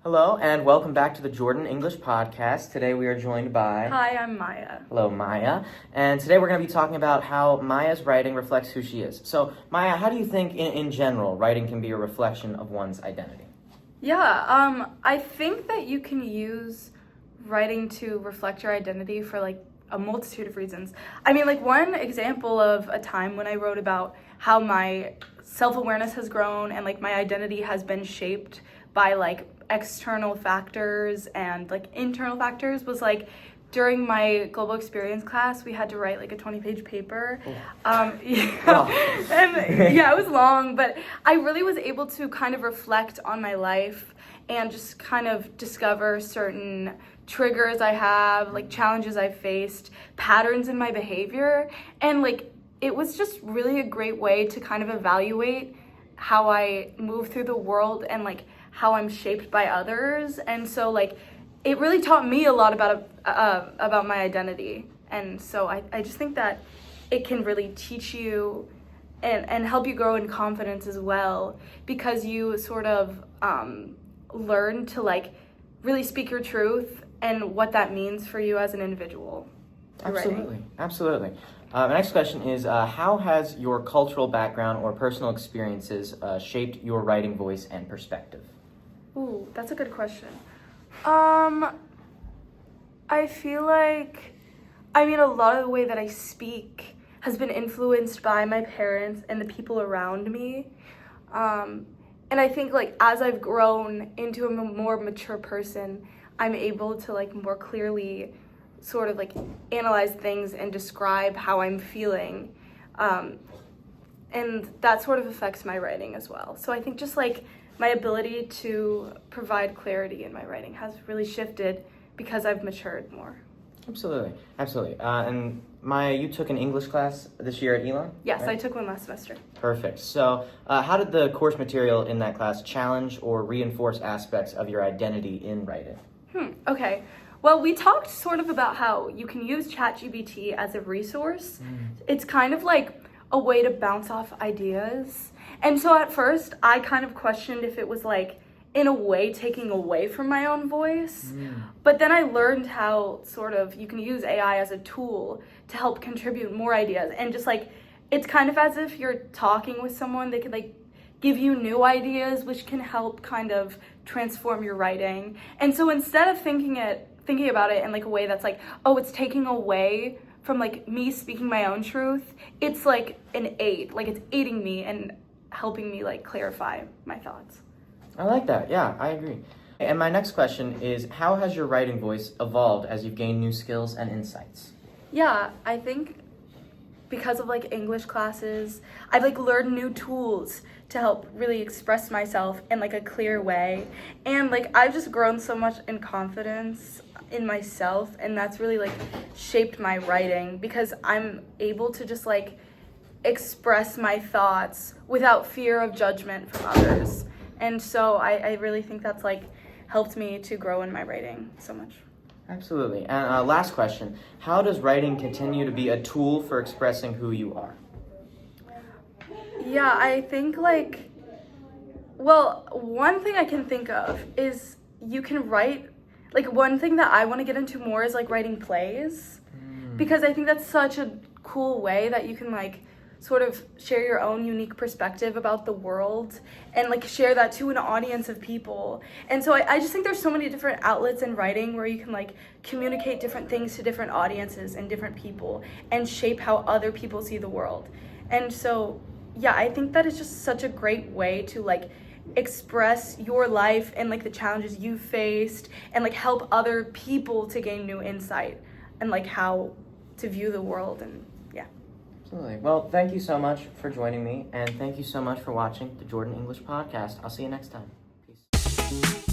Hello, and welcome back to the Jordan English Podcast. Today we are joined by... Hi, I'm Maya. Hello, Maya. And today we're going to be talking about how Maya's writing reflects who she is. So, Maya, how do you think, in general, writing can be a reflection of one's identity? Yeah, I think that you can use writing to reflect your identity for, a multitude of reasons. I mean, one example of a time when I wrote about how my self-awareness has grown and, my identity has been shaped by, external factors and internal factors was during my global experience class we had to write a 20-page paper. And yeah, it was long, but I really was able to kind of reflect on my life and just kind of discover certain triggers I have, challenges I faced, patterns in my behavior, and it was just really a great way to kind of evaluate how I move through the world and how I'm shaped by others. And so it really taught me a lot about my identity. And so I just think that it can really teach you and help you grow in confidence as well, because you sort of learn to really speak your truth and what that means for you as an individual. Absolutely. The next question is, how has your cultural background or personal experiences shaped your writing voice and perspective? Ooh, that's a good question. I feel a lot of the way that I speak has been influenced by my parents and the people around me. And I think as I've grown into a more mature person, I'm able to more clearly sort of analyze things and describe how I'm feeling. And that sort of affects my writing as well. So I think just my ability to provide clarity in my writing has really shifted because I've matured more. Absolutely. And Maya, you took an English class this year at Elon? Yes, right? I took one last semester. Perfect. So how did the course material in that class challenge or reinforce aspects of your identity in writing? Okay. Well, we talked sort of about how you can use ChatGPT as a resource. It's kind of a way to bounce off ideas. And so at first, I kind of questioned if it was in a way taking away from my own voice. But then I learned how sort of you can use AI as a tool to help contribute more ideas. And just it's kind of as if you're talking with someone. They could give you new ideas, which can help kind of transform your writing. And so instead of thinking about it in a way that's oh, it's taking away from me speaking my own truth, it's an aid. It's aiding me and helping me clarify my thoughts. I like that. Yeah, I agree. And my next question is, how has your writing voice evolved as you've gained new skills and insights? Yeah, I think because of English classes, I've learned new tools to help really express myself in a clear way. And I've just grown so much in confidence in myself, and that's really shaped my writing because I'm able to just express my thoughts without fear of judgment from others. And so I really think that's helped me to grow in my writing so much. Absolutely. And last question, how does writing continue to be a tool for expressing who you are? Yeah, I think one thing I can think of is you can write, one thing that I want to get into more is writing plays, because I think that's such a cool way that you can sort of share your own unique perspective about the world and share that to an audience of people. And so I just think there's so many different outlets in writing where you can communicate different things to different audiences and different people and shape how other people see the world. And so yeah, I think that is just such a great way to express your life and the challenges you faced and help other people to gain new insight and how to view the world. And yeah. Absolutely. Well, thank you so much for joining me, and thank you so much for watching the Jordan English Podcast. I'll see you next time. Peace.